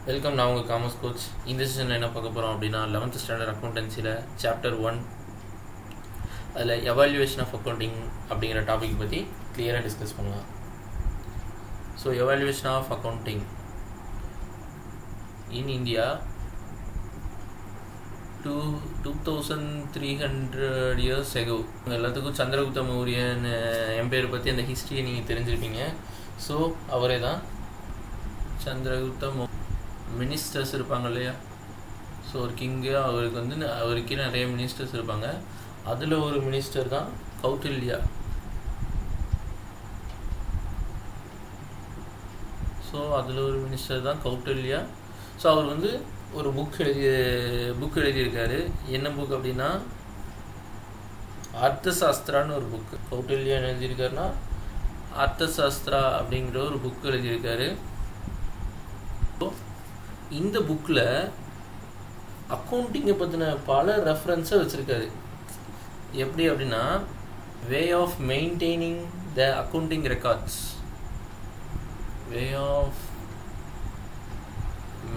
Welcome. நான் உங்கள் commerce coach. இந்த செஷனில் என்ன பார்க்க போகிறோம் அப்படின்னா 11th ஸ்டாண்டர்ட் அக்கௌண்டன்சியில் சாப்டர் 1 அதில் எவால்யூவேஷன் ஆஃப் அக்கௌண்டிங் அப்படிங்கிற டாபிக் பற்றி கிளியராக டிஸ்கஸ் பண்ணலாம். So evolution of accounting in India 2300 years ago. எல்லாத்துக்கும் சந்திரகுப்த மௌரியன் எம்பையர் பற்றி அந்த ஹிஸ்ட்ரியை நீங்கள் தெரிஞ்சிருப்பீங்க. ஸோ அவரே தான் சந்திரகுப்த மினிஸ்டர்ஸ் இருப்பாங்க இல்லையா. ஸோ ஒரு கிங்கு, அவருக்கு வந்து அவருக்கே நிறைய மினிஸ்டர்ஸ் இருப்பாங்க. அதில் ஒரு மினிஸ்டர் தான் கௌட்டில்யா. ஸோ அதில் ஒரு மினிஸ்டர் தான் கௌட்டில்யா. ஸோ அவர் வந்து ஒரு புக் எழுதியிருக்காரு. என்ன புக் அப்படின்னா அர்த்தசாஸ்திரான்னு ஒரு புக்கு. கௌட்டில்யா எழுதியிருக்காருன்னா அர்த்தசாஸ்திரா அப்படிங்கிற ஒரு புக் எழுதியிருக்காரு. இந்த புக்கில் அக்கௌண்டிங்கை பற்றின பல ரெஃபரன்ஸை வச்சுருக்காரு. எப்படி அப்படின்னா way of maintaining the accounting records, way of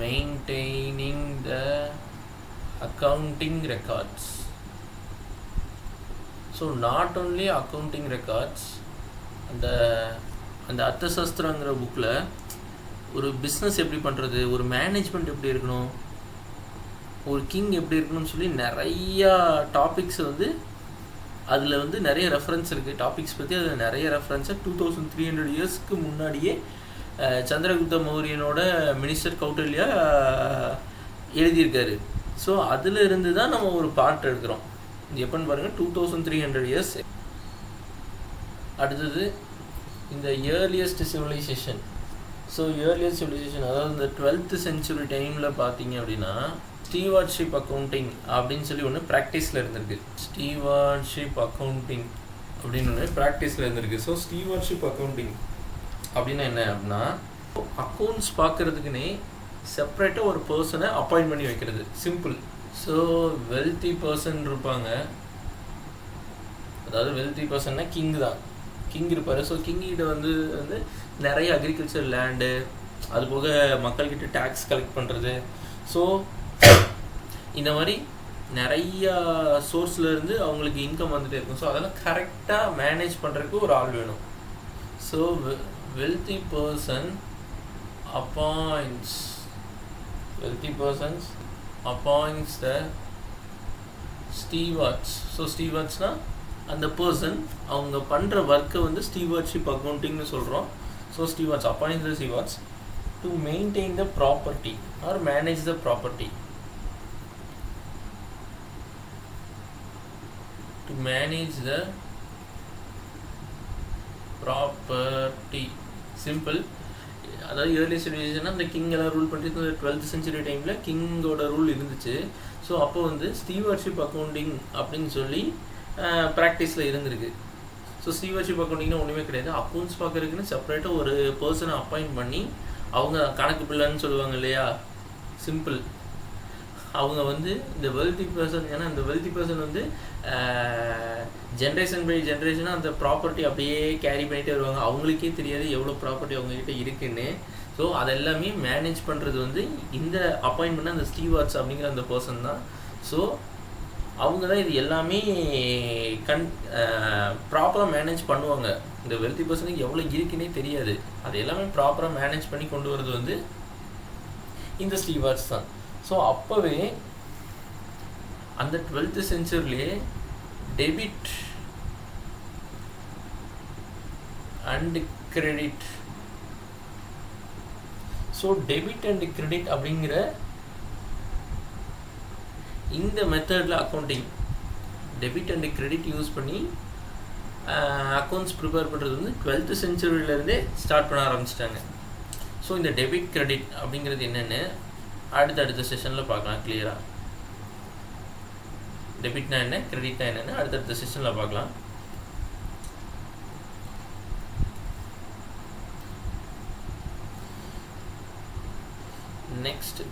maintaining the accounting records. So not only accounting records. அந்த அர்த்தசாஸ்திரங்கிற புக்கில் ஒரு பிஸ்னஸ் எப்படி பண்ணுறது, ஒரு மேனேஜ்மெண்ட் எப்படி இருக்கணும், ஒரு கிங் எப்படி இருக்கணும்னு சொல்லி நிறையா டாபிக்ஸ் வந்து அதில் வந்து நிறைய ரெஃபரன்ஸ் இருக்குது. டாபிக்ஸ் பற்றி அதில் நிறைய ரெஃபரன்ஸை 2300 இயர்ஸ்க்கு முன்னாடியே சந்திரகுப்த மௌரியனோட மினிஸ்டர் கௌட்டில்யா எழுதியிருக்காரு. ஸோ அதில் இருந்து தான் நம்ம ஒரு பார்ட் எடுக்கிறோம். இது எப்போன்னு பாருங்கள், 2300 இயர்ஸ். அடுத்தது இந்த earliest civilisation. So earliest civilisation அதாவது இந்த 12th century டைமில் பார்த்தீங்க அப்படின்னா ஸ்டீவார்ட்ஷிப் அக்கௌண்டிங் அப்படின்னு சொல்லி ஒன்று ப்ராக்டிஸில் இருந்திருக்கு. ஸ்டீவார்ட்ஷிப் அக்கௌண்டிங் அப்படின்னு ஒன்று ப்ராக்டிஸில் இருந்திருக்கு. ஸோ ஸ்டீவார்ட்ஷிப் அக்கௌண்டிங் அப்படின்னா என்ன அப்படின்னா, அக்கௌண்ட்ஸ் பார்க்குறதுக்குன்னே செப்பரேட்டாக ஒரு பர்சனை அப்பாயிண்ட் பண்ணி வைக்கிறது. சிம்பிள். ஸோ வெல்த்தி பர்சன் இருப்பாங்க, அதாவது வெல்த்தி பர்சன்னா கிங் தான், கிங் இருப்பார். ஸோ கிங்கிட்ட வந்து நிறைய அக்ரிகல்ச்சர் லேண்டு, அது போக மக்கள்கிட்ட டேக்ஸ் கலெக்ட் பண்ணுறது, ஸோ இந்த மாதிரி நிறையா சோர்ஸ்லேருந்து அவங்களுக்கு இன்கம் வந்துகிட்டே இருக்கும். ஸோ அதெல்லாம் கரெக்டாக மேனேஜ் பண்ணுறதுக்கு ஒரு ஆள் வேணும். So wealthy person appoints the stewards. So ஸ்டீவார்ட்ஸ்னால் அந்த பர்சன் அவங்க பண்ணுற ஒர்க்கை வந்து ஸ்டீவார்ட்ஷிப் அக்கௌண்டிங்னு சொல்கிறோம். So stewards appoints the stewards to maintain the property or manage the property. To manage the property. Simple. அதாவது இயர்லி சிவிலைசேஷன்னா அந்த கிங் எல்லாம் ரூல் பண்ணிட்டு 12th century டைமில் கிங்கோட ரூல் இருந்துச்சு. ஸோ அப்போ வந்து ஸ்டீவார்ட்ஷிப் அக்கௌண்டிங் அப்படின்னு சொல்லி ப்ராக்டிஸில் இருந்திருக்கு. ஸோ ஸ்டீவார்ட்ஷிப் அக்கௌண்டிங்னா ஒன்றுமே கிடையாது. அக்கௌண்ட்ஸ் பார்க்குறதுக்குன்னு செப்பரேட்டாக ஒரு பர்சனை அப்பாயிண்ட் பண்ணி அவங்க கணக்கு பிள்ளைன்னு சொல்லுவாங்க இல்லையா, சிம்பிள். அவங்க வந்து இந்த வெல்த்தி பர்சன், ஏன்னா இந்த வெல்த்தி பர்சன் வந்து ஜென்ரேஷன் பை ஜென்ரேஷனாக அந்த ப்ராப்பர்ட்டி அப்படியே கேரி பண்ணிகிட்டே வருவாங்க. அவங்களுக்கே தெரியாது எவ்வளோ ப்ராப்பர்ட்டி அவங்கக்கிட்ட இருக்குன்னு. ஸோ அதெல்லாமே மேனேஜ் பண்ணுறது வந்து இந்த அப்பாயிண்ட் பண்ண அந்த ஸ்டீவார்ட்ஸ் அப்படிங்கிற அந்த பர்சன் தான். ஸோ அவங்க தான் இது எல்லாமே ப்ராப்பராக மேனேஜ் பண்ணுவாங்க. இந்த வெல்த்தி பர்சனுக்கு எவ்வளோ இருக்குன்னே தெரியாது, அது எல்லாமே ப்ராப்பராக மேனேஜ் பண்ணி கொண்டு வரது வந்து இந்த ஸ்டீவார்ட்ஸ் தான். ஸோ அப்போவே அந்த 12th centuryலே debit and credit. So debit and credit அப்படிங்கிற இந்த மெத்தடில் accounting debit and credit use பண்ணி அக்கௌண்ட்ஸ் ப்ரிப்பேர் பண்ணுறது வந்து 12th centuryலேருந்தே ஸ்டார்ட் பண்ண ஆரம்பிச்சிட்டாங்க. ஸோ இந்த டெபிட் கிரெடிட் அப்படிங்கிறது என்னென்னு அடுத்தடுத்த செஷனில் பார்க்கலாம் கிளியராக. டெபிட்னா என்ன, கிரெடிட்னா என்னென்னு அடுத்தடுத்த செஷனில் பார்க்கலாம். Next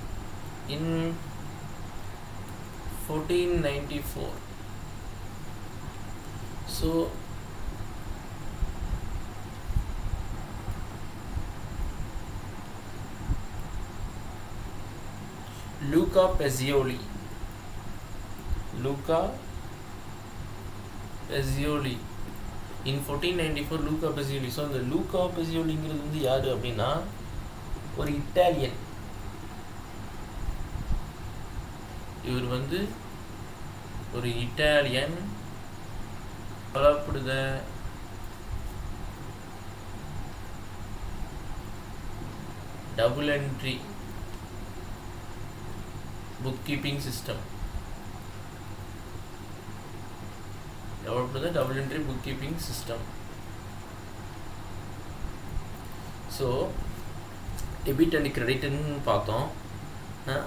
in 1494. So Luca Pacioli. In 1494 Luca Pacioli. So இந்த லூகா பெசியோலிங்கிறது வந்து யார் அப்படின்னா ஒரு இட்டாலியன். இவர் வந்து ஒரு Italian developed the double entry bookkeeping system. So debit and கிரெடிட்னு பார்த்தோம்.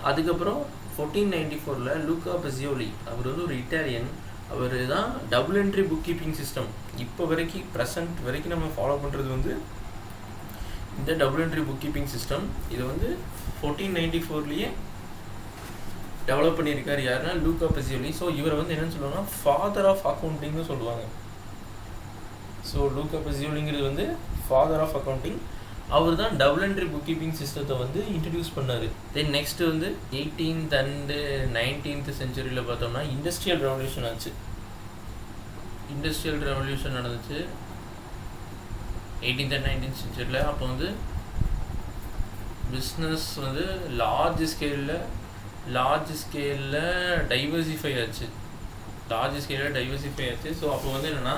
அதுக்கப்புறம் 1494 லூகா பெசியோலி அவர் வந்து ஒரு இட்டாலியன். அவர் தான் double entry book keeping system இப்போ வரைக்கும் ப்ரெசன்ட் வரைக்கும் நம்ம ஃபாலோ பண்ணுறது வந்து இந்த double entry book keeping system. இதை வந்து 1494 டெவலப் பண்ணியிருக்காரு யாருன்னா லூகா பெசியோலி. ஸோ இவரை வந்து என்னென்னு சொல்லுவாங்கன்னா ஃபாதர் ஆஃப் அக்கௌண்டிங்னு சொல்லுவாங்க. ஸோ லூகா பெசியோலிங்கிறது வந்து ஃபாதர் ஆஃப் அக்கௌண்டிங். அவர் தான் டபுள் என்ட்ரி புக் கீப்பிங் சிஸ்டத்தை வந்து இன்ட்ரடியூஸ் பண்ணார். தென் நெக்ஸ்ட் வந்து 18th and 19th செஞ்சுரியில் பார்த்தோம்னா இண்டஸ்ட்ரியல் ரெவல்யூஷன் ஆச்சு. இண்டஸ்ட்ரியல் ரெவல்யூஷன் நடந்துச்சு 18th and 19th செஞ்சுரியில். அப்போ வந்து பிஸ்னஸ் வந்து லார்ஜ் ஸ்கேலில் டைவர்சிஃபை ஆச்சு. ஸோ அப்போ வந்து என்னென்னா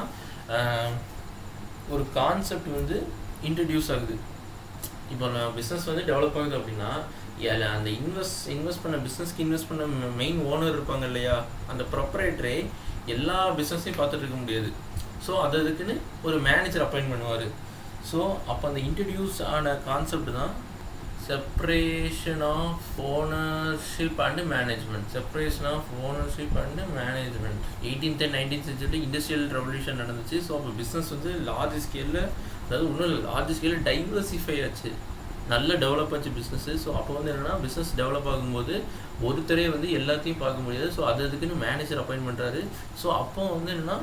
ஒரு கான்செப்ட் வந்து இன்ட்ரடியூஸ் ஆகுது. இப்போ நான் பிஸ்னஸ் வந்து டெவலப் ஆகுது அப்படின்னா அந்த இன்வெஸ்ட் பண்ண பிஸ்னஸ்க்கு இன்வெஸ்ட் பண்ண மெயின் ஓனர் இருப்பாங்க இல்லையா, அந்த ப்ரொப்ரைட்டரே எல்லா பிஸ்னஸையும் பார்த்துட்டு இருக்க முடியாது. ஸோ அதுக்குன்னு ஒரு மேனேஜர் அப்பாயின்ட் பண்ணுவார். ஸோ அப்போ அந்த இன்ட்ரடியூஸ் ஆன கான்செப்ட் தான் separation of ownership and management. 18th and 19th செஞ்சுரியில் இண்டஸ்ட்ரியல் ரெவல்யூஷன் நடந்துச்சு. ஸோ அப்போ பிஸ்னஸ் வந்து லார்ஜ் ஸ்கேலில், அதாவது இன்னும் லார்ஜ் ஸ்கேலில் டைவர்சிஃபை ஆச்சு, நல்ல டெவலப் ஆச்சு பிஸ்னஸ்ஸு. ஸோ அப்போ வந்து என்னென்னா பிஸ்னஸ் டெவலப் ஆகும்போது ஒருத்தரே வந்து எல்லாத்தையும் பார்க்க முடியாது. ஸோ அதுக்குன்னு மேனேஜர் அப்பாயின்ட் பண்ணுறாரு. ஸோ அப்போ வந்து என்னென்னா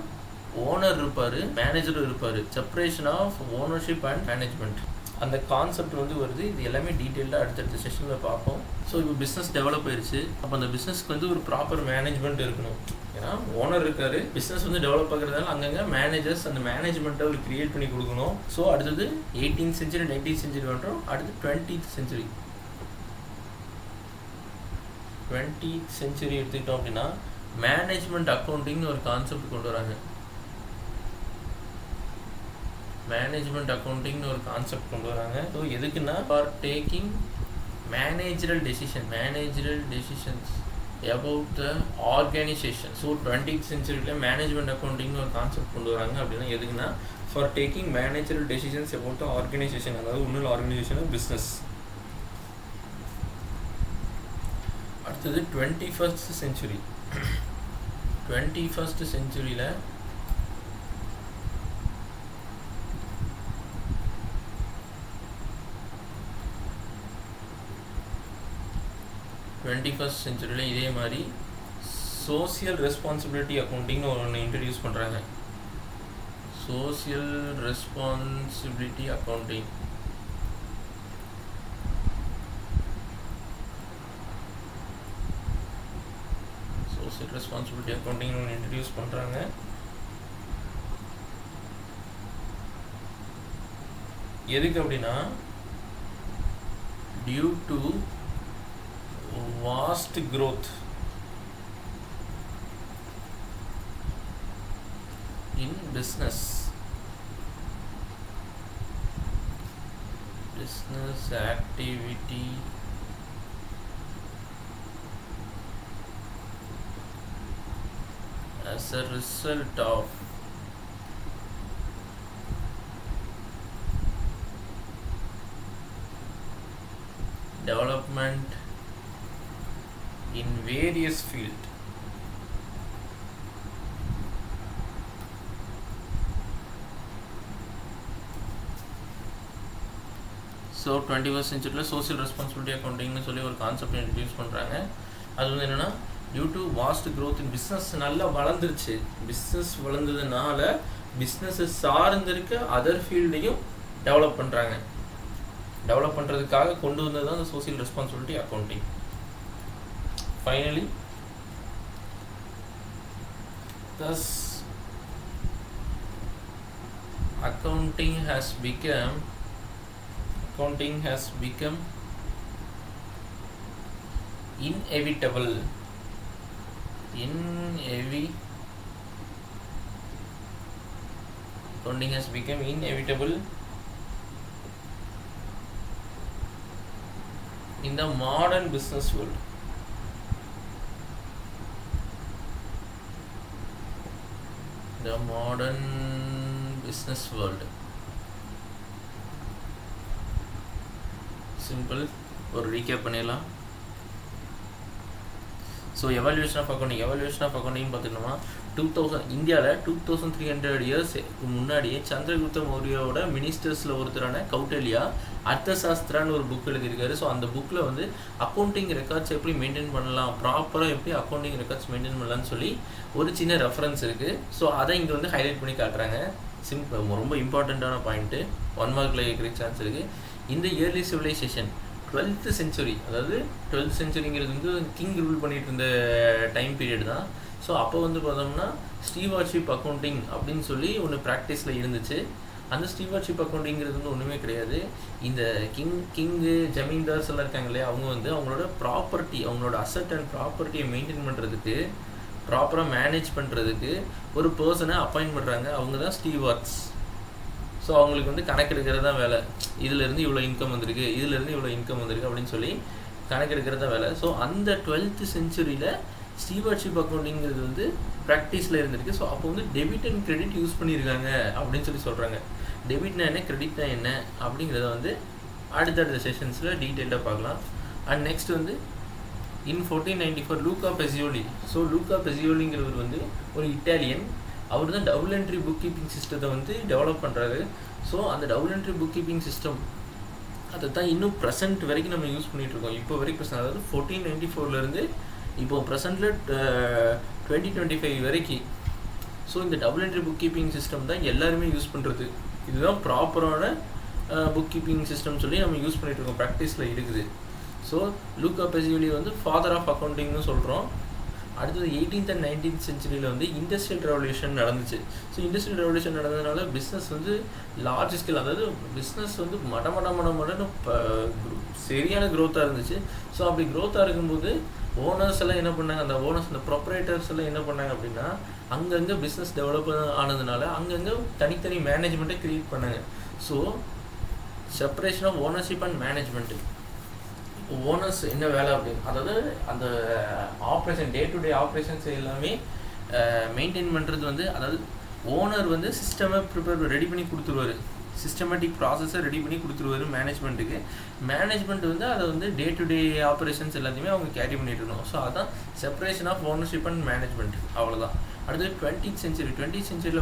ஓனர் இருப்பார், மேனேஜரும் இருப்பார். Separation of ownership and management அந்த கான்செப்ட் வந்து வருது. இது எல்லாமே டீட்டெயிலாக அடுத்தடுத்த செஷனில் பார்ப்போம். ஸோ இப்போ பிஸ்னஸ் டெவலப் ஆயிடுச்சு. அப்போ அந்த பிஸ்னஸ்க்கு வந்து ஒரு ப்ராப்பர் மேனேஜ்மெண்ட் இருக்கணும். ஏன்னா ஓனர் இருக்கார், பிஸ்னஸ் வந்து டெவலப் ஆகுறதால அங்கங்கே மேனேஜர்ஸ் அந்த மேனேஜ்மெண்ட்டை அவர் கிரியேட் பண்ணி கொடுக்கணும். ஸோ அடுத்தது 18th century 19th century வந்துடும். அடுத்து 20th century எடுத்துக்கிட்டோம் அப்படின்னா மேனேஜ்மெண்ட் அக்கௌண்டிங்னு ஒரு கான்செப்ட் கொண்டு வராங்க. ஸோ எதுக்குன்னா for taking managerial decisions about the organisation. So 20th century management அக்கௌண்டிங்னு ஒரு கான்செப்ட் கொண்டு வராங்க. அப்படின்னா எதுக்குன்னா for taking managerial decisions about the organisation, அதாவது இன்னொரு ஆர்கனைசேஷன் பிஸ்னஸ். அடுத்தது 21st century. 21st centuryயில் இதே மாதிரி சோசியல் ரெஸ்பான்சிபிலிட்டி அக்கௌண்டிங்னு ஒன்று இன்ட்ரடியூஸ் பண்ணுறாங்க. சோசியல் ரெஸ்பான்சிபிலிட்டி அக்கௌண்டிங் ஒன்று இன்ட்ரடியூஸ் பண்ணுறாங்க. எதுக்கு அப்படின்னா due to vast growth in business activity as a result of development in various fields. So 21st century social responsibility அக்கௌண்டிங்னு சொல்லி ஒரு கான்செப்ட் இன்ட்ரடியூஸ் பண்ணுறாங்க. அது வந்து என்னென்னா due to vast growth in business நல்லா வளர்ந்துருச்சு. பிஸ்னஸ் வளர்ந்ததுனால பிஸ்னஸை சார்ந்திருக்க அதர் ஃபீல்டையும் டெவலப் பண்ணுறதுக்காக கொண்டு வந்தது தான் அந்த social responsibility accounting. finally, thus accounting has become inevitable accounting has become inevitable in the modern business world. The modern business world. Simple. ஒரு ரீகேப் பண்ணிடலாம். ஸோ எவல்யூஷன் ஆஃப் அக்கௌண்டிங் பார்த்துட்டோம்னா 2000 இந்தியாவில் 2300 இயர்ஸ் முன்னாடியே சந்திரகுப்த மௌரியாவோட மினிஸ்டர்ஸில் ஒருத்தரான கௌட்டல்யா அர்த்தசாஸ்திரான்னு ஒரு புக் எழுதியிருக்காரு. ஸோ அந்த புக்கில் வந்து அக்கௌண்டிங் ரெக்கார்ட்ஸ் எப்படி மெயின்டைன் பண்ணலாம், ப்ராப்பராக எப்படி அக்கௌண்டிங் ரெக்கார்ட்ஸ் மெயின்டைன் பண்ணலாம்னு சொல்லி ஒரு சின்ன ரெஃபரன்ஸ் இருக்குது. ஸோ அதை இங்கே வந்து ஹைலைட் பண்ணி காட்டுறாங்க. ரொம்ப இம்பார்ட்டண்ட்டான பாயிண்ட்டு, 1 மார்க்கில் கேட்குற சான்ஸ் இருக்குது. இந்த இயர்லி சிவிலைசேஷன் 12th century, அதாவது 12th centuryங்கிறது வந்து கிங் ரூல் பண்ணிட்டு இருந்த டைம் பீரியட் தான். ஸோ அப்போ வந்து பார்த்தோம்னா ஸ்டீவார்ட்ஷிப் அக்கௌண்டிங் அப்படின்னு சொல்லி ஒன்று ப்ராக்டிஸில் இருந்துச்சு. அந்த ஸ்டீவார்ட்ஷிப் அக்கௌண்டிங்கிறது வந்து ஒன்றுமே கிடையாது. இந்த கிங்கு ஜமீன்தார்ஸ் எல்லாம் இருக்காங்க இல்லையா, அவங்க வந்து அவங்களோட ப்ராப்பர்ட்டி, அவங்களோட அசட் அண்ட் ப்ராப்பர்ட்டியை மெயின்டைன் பண்ணுறதுக்கு, ப்ராப்பராக மேனேஜ் பண்ணுறதுக்கு ஒரு பர்சனை அப்பாயிண்ட் பண்ணுறாங்க. அவங்க தான் ஸ்டீவார்ட்ஸ். ஸோ அவங்களுக்கு வந்து கணக்கெடுக்கிறது தான் வேலை. இதிலேருந்து இவ்வளோ இன்கம் வந்திருக்கு, இதிலேருந்து இவ்வளோ இன்கம் வந்திருக்கு அப்படின்னு சொல்லி கணக்கெடுக்கிறது தான் வேலை. ஸோ அந்த 12th centuryயில் ஸ்டீவார்ட்ஷிப் அக்கௌண்டிங்கிறது வந்து ப்ராக்டிஸில் இருந்திருக்கு. ஸோ அப்போ வந்து டெபிட் அண்ட் கிரெடிட் யூஸ் பண்ணியிருக்காங்க அப்படின்னு சொல்லி சொல்கிறாங்க. டெபிட்னா என்ன, கிரெடிட்னா என்ன அப்படிங்கிறத வந்து அடுத்தடுத்த செஷன்ஸில் டீட்டெயிலாக பார்க்கலாம். அண்ட் நெக்ஸ்ட் வந்து இன் 1494 லூக்கா பெசியோலி. ஸோ லூக்கா பெசியோலிங்கிறவர் வந்து ஒரு இட்டாலியன். அவர் தான் டபுள் என்ட்ரி புக் கீப்பிங் சிஸ்டத்தை வந்து டெவலப் பண்ணுறாரு. ஸோ அந்த double entry book keeping system அதை தான் இன்னும் ப்ரெசென்ட் வரைக்கும் நம்ம யூஸ் பண்ணிகிட்ருக்கோம். இப்போ வரைக்கும் ப்ரெசென்ட், அதாவது 1494 இப்போ ப்ரெசென்ட்டில் 2025 வரைக்கும். ஸோ இந்த double entry book keeping system தான் எல்லாருமே யூஸ் பண்ணுறது. இதுதான் ப்ராப்பரான புக் கீப்பிங் சிஸ்டம் சொல்லி நம்ம யூஸ் பண்ணிகிட்ருக்கோம், ப்ராக்டிஸில் இருக்குது. ஸோ லூக்கா பெசியோலி வந்து ஃபாதர் ஆஃப் அக்கௌண்டிங்னு சொல்கிறோம். அடுத்தது 18th and 19th centuryயில் வந்து இண்டஸ்ட்ரியல் ரெவல்யூஷன் நடந்துச்சு. ஸோ இண்டஸ்ட்ரியல் ரெவல்யூஷன் நடந்ததுனால பிஸ்னஸ் வந்து லார்ஜ் ஸ்கேல், அதாவது பிஸ்னஸ் வந்து மடன்னு சரியான க்ரோத்தாக இருந்துச்சு. ஸோ அப்படி க்ரோத்தாக இருக்கும்போது ஓனர்ஸ் எல்லாம் என்ன பண்ணாங்க, அந்த ஓனர்ஸ், அந்த ப்ரொப்ரைட்டர்ஸ் எல்லாம் என்ன பண்ணாங்க அப்படின்னா, அங்கங்கே பிஸ்னஸ் டெவலப் ஆனதுனால அங்கங்கே தனித்தனி மேனேஜ்மெண்ட்டை க்ரியேட் பண்ணாங்க. So separation of ownership and management. Owners என்ன வேலை அப்படின்னு, அதாவது அந்த operation, day to day operations எல்லாமே மெயின்டைன் பண்ணுறது வந்து, அதாவது ஓனர் வந்து சிஸ்டமை ரெடி பண்ணி கொடுத்துருவார், சிஸ்டமேட்டிக் ப்ராசஸை ரெடி பண்ணி கொடுத்துருவாரு மேனேஜ்மெண்ட்டுக்கு. மேனேஜ்மெண்ட் வந்து அதை வந்து டே டு டே ஆப்ரேஷன்ஸ் எல்லாத்தையுமே அவங்க கேரி பண்ணிட்டு இருக்கணும். ஸோ அதான் separation of ownership and management, அவ்வளோதான். அடுத்தது 20th century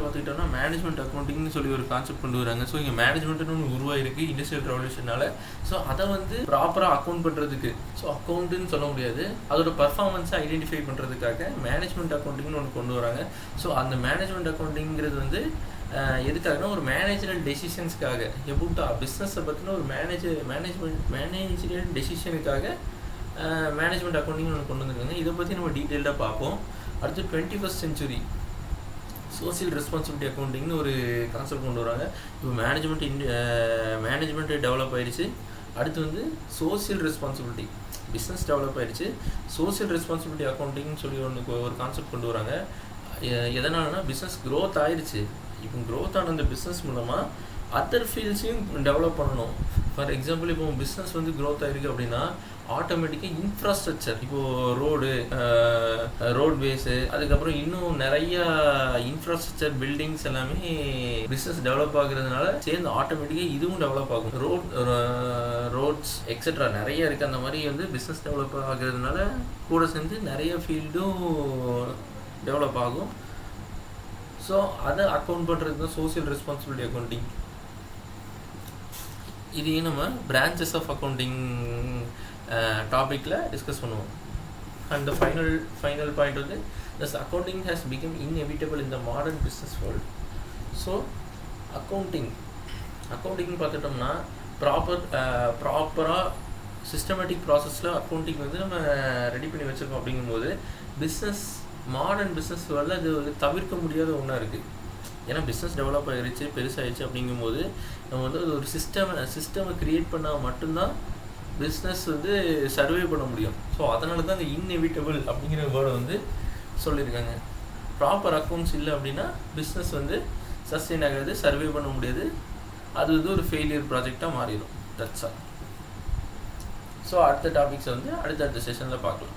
பார்த்துக்கிட்டோம்னா மேனேஜ்மெண்ட் அக்கௌண்டிங்னு சொல்லி ஒரு கான்செப்ட் கொண்டு வராங்க. ஸோ இங்கே மேனேஜ்மெண்ட்னு ஒன்று உருவாயிருக்கு இண்டஸ்ட்ரியல் ரெவல்யூஷனால். ஸோ அதை வந்து ப்ராப்பராக அக்கௌண்ட் பண்ணுறதுக்கு, ஸோ அக்கௌண்ட்டுன்னு சொல்ல முடியாது, அதோட பர்ஃபார்மன்ஸை ஐடென்டிஃபை பண்ணுறதுக்காக மேனேஜ்மெண்ட் அக்கௌண்டிங்னு ஒன்று கொண்டு வராங்க. ஸோ அந்த மேனேஜ்மெண்ட் அக்கௌண்டிங்கிறது வந்து எதுக்காகனா ஒரு மேனேஜரல் டெசிஷன்ஸ்க்காக, எப்படிட்டா பிஸ்னஸை பற்றின ஒரு மேனேஜரியல் டெசிஷனுக்காக மேனேஜ்மெண்ட் அக்கௌண்டிங் ஒன்று கொண்டு வந்துருக்காங்க. இதை பற்றி நம்ம டீட்டெயில்டாக பார்ப்போம். அடுத்து 21st century சோசியல் ரெஸ்பான்சிபிலிட்டி அக்கௌண்டிங்னு ஒரு கான்செப்ட் கொண்டு வராங்க. இப்போ மேனேஜ்மெண்ட் டெவலப் ஆகிடுச்சு. அடுத்து வந்து சோசியல் ரெஸ்பான்சிபிலிட்டி, பிஸ்னஸ் டெவலப் ஆகிடுச்சு. சோசியல் ரெஸ்பான்சிபிலிட்டி அக்கௌண்டிங்னு சொல்லி ஒரு கான்செப்ட் கொண்டு வராங்க. எதனாலனா பிஸ்னஸ் க்ரோத் ஆயிடுச்சு. இப்போ க்ரோத் ஆன அந்த பிஸ்னஸ் மூலமாக அதர் ஃபீல்ட்ஸையும் டெவலப் பண்ணணும். ஃபார் எக்ஸாம்பிள், இப்போ பிஸ்னஸ் வந்து க்ரோத் ஆகிருக்கு அப்படின்னா ஆட்டோமேட்டிக்காக இன்ஃப்ராஸ்ட்ரக்சர், இப்போது ரோட்வேஸு, அதுக்கப்புறம் இன்னும் நிறையா இன்ஃப்ராஸ்ட்ரக்சர் பில்டிங்ஸ் எல்லாமே பிஸ்னஸ் டெவலப் ஆகுறதுனால சேர்ந்து ஆட்டோமேட்டிக்காக இதுவும் டெவலப் ஆகும். ரோட்ஸ் எக்ஸெட்ரா நிறைய இருக்குது. அந்த மாதிரி வந்து பிஸ்னஸ் டெவலப் ஆகுறதுனால கூட சேர்ந்து நிறைய ஃபீல்டும் டெவலப் ஆகும். ஸோ அதை அக்கௌண்ட் பண்ணுறது தான் சோசியல் ரெஸ்பான்சிபிலிட்டி அக்கௌண்டிங். இதையும் நம்ம பிரான்ச்சஸ் ஆஃப் அக்கௌண்டிங் டாப்பிக்கில் டிஸ்கஸ் பண்ணுவோம். அண்ட் த ஃபைனல் பாயிண்ட் வந்து thus accounting has become inevitable in the modern business world. So accounting பார்த்துட்டோம்னா ப்ராப்பராக சிஸ்டமேட்டிக் ப்ராசஸில் அக்கௌண்டிங் வந்து நம்ம ரெடி பண்ணி வச்சுருக்கோம். அப்படிங்கும்போது பிஸ்னஸ், மாடர்ன் பிஸ்னஸ் வேர்ல்டில் அது ஒரு தவிர்க்க முடியாத ஒன்றா இருக்குது. ஏன்னா பிஸ்னஸ் டெவலப் ஆகிருச்சு, பெருசாகிடுச்சு. அப்படிங்கும்போது நம்ம வந்து ஒரு சிஸ்டமை க்ரியேட் பண்ணால் மட்டும்தான் பிஸ்னஸ் வந்து சர்வே பண்ண முடியும். ஸோ அதனால தான் இந்த இன்எவிட்டபிள் அப்படிங்கிற வேர்டை வந்து சொல்லியிருக்காங்க. ப்ராப்பர் அக்கௌண்ட்ஸ் இல்லை அப்படின்னா பிஸ்னஸ் வந்து சஸ்டெயின் ஆகாது, சர்வே பண்ண முடியாது, அது வந்து ஒரு ஃபெயிலியர் ப்ராஜெக்டாக மாறிடும். That's all. ஸோ அடுத்த டாபிக்ஸை வந்து அடுத்த செஷனில் பார்க்கலாம்.